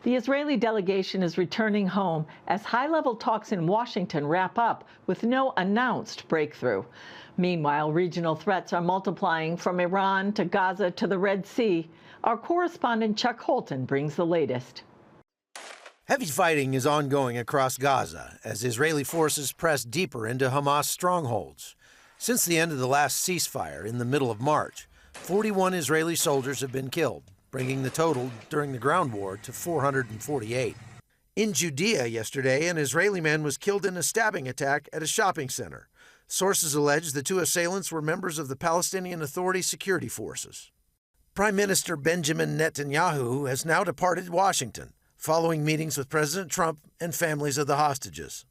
The Israeli delegation is returning home as high-level talks in Washington wrap up with no announced breakthrough. Meanwhile, regional threats are multiplying from Iran to Gaza to the Red Sea. Our correspondent Chuck Holton brings the latest. Heavy fighting is ongoing across Gaza as Israeli forces press deeper into Hamas strongholds. Since the end of the last ceasefire in the middle of March, 41 Israeli soldiers have been killed, bringing the total during the ground war to 448. In Judea yesterday, an Israeli man was killed in a stabbing attack at a shopping center. Sources allege the two assailants were members of the Palestinian Authority security forces. Prime Minister Benjamin Netanyahu has now departed Washington, following meetings with President Trump and families of the hostages.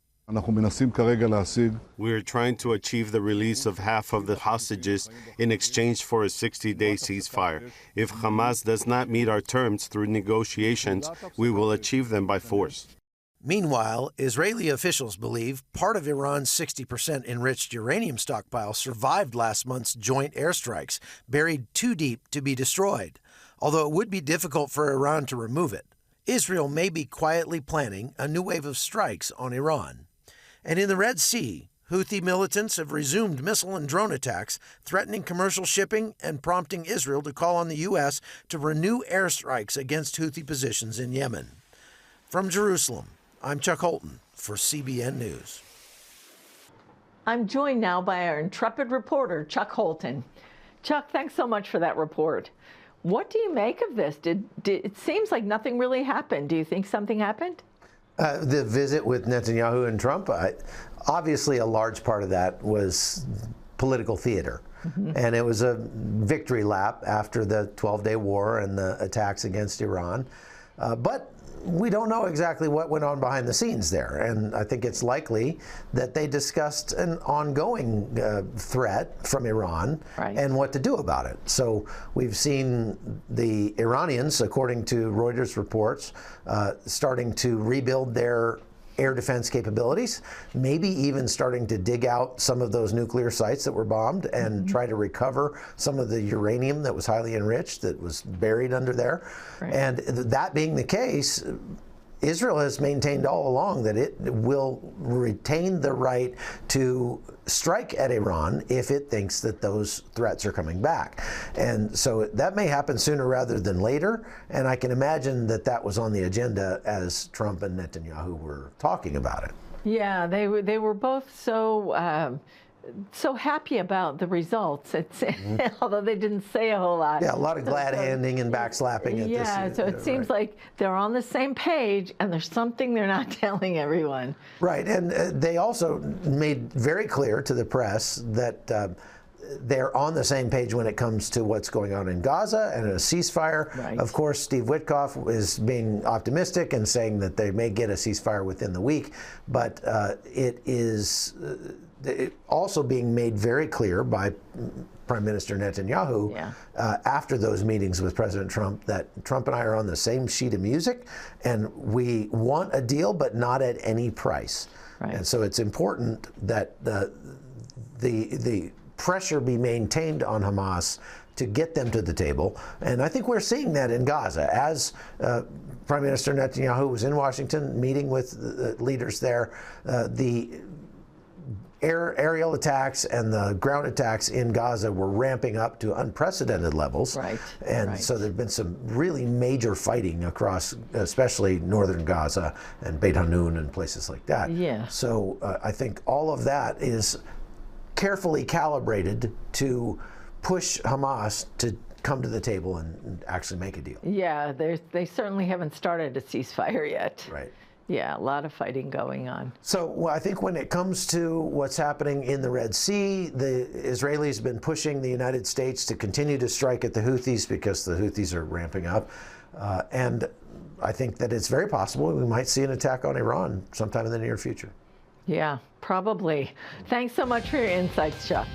We are trying to achieve the release of half of the hostages in exchange for a 60-day ceasefire. If Hamas does not meet our terms through negotiations, we will achieve them by force. Meanwhile, Israeli officials believe part of Iran's 60% enriched uranium stockpile survived last month's joint airstrikes, buried too deep to be destroyed, although it would be difficult for Iran to remove it. Israel may be quietly planning a new wave of strikes on Iran. And in the Red Sea, Houthi militants have resumed missile and drone attacks, threatening commercial shipping and prompting Israel to call on the U.S. to renew airstrikes against Houthi positions in Yemen. From Jerusalem, I'm Chuck Holton for CBN News. I'm joined now by our intrepid reporter, Chuck Holton. Chuck, thanks so much for that report. What do you make of this? It seems like nothing really happened. Do you think something happened? The visit with Netanyahu and Trump, obviously a large part of that was political theater. And it was a victory lap after the 12-day war and the attacks against Iran. But we don't know exactly what went on behind the scenes there. And I think it's likely that they discussed an ongoing threat from Iran and what to do about it. So we've seen the Iranians, according to Reuters reports, starting to rebuild their air defense capabilities, maybe even starting to dig out some of those nuclear sites that were bombed and try to recover some of the uranium that was highly enriched that was buried under there. And that being the case, Israel has maintained all along that it will retain the right to strike at Iran if it thinks that those threats are coming back. And so that may happen sooner rather than later. And I can imagine that that was on the agenda as Trump and Netanyahu were talking about it. Yeah, they were both so happy about the results, although they didn't say a whole lot. Yeah, a lot of glad handing and backslapping at this. Yeah, so it seems like they're on the same page and there's something they're not telling everyone. Right, and they also made very clear to the press that they're on the same page when it comes to what's going on in Gaza and a ceasefire. Of course, Steve Witkoff is being optimistic and saying that they may get a ceasefire within the week, but it is also being made very clear by Prime Minister Netanyahu after those meetings with President Trump that Trump and I are on the same sheet of music and we want a deal, but not at any price. And so it's important that the pressure be maintained on Hamas to get them to the table. And I think we're seeing that in Gaza. As Prime Minister Netanyahu was in Washington meeting with leaders there, the aerial attacks and the ground attacks in Gaza were ramping up to unprecedented levels. So there's been some really major fighting across, especially northern Gaza and Beit Hanun and places like that. So I think all of that is carefully calibrated to push Hamas to come to the table and actually make a deal. Yeah, they certainly haven't started a ceasefire yet. Yeah, a lot of fighting going on. So I think when it comes to what's happening in the Red Sea, the Israelis have been pushing the United States to continue to strike at the Houthis because the Houthis are ramping up. And I think that it's very possible we might see an attack on Iran sometime in the near future. Yeah, probably. Thanks so much for your insights, Chuck.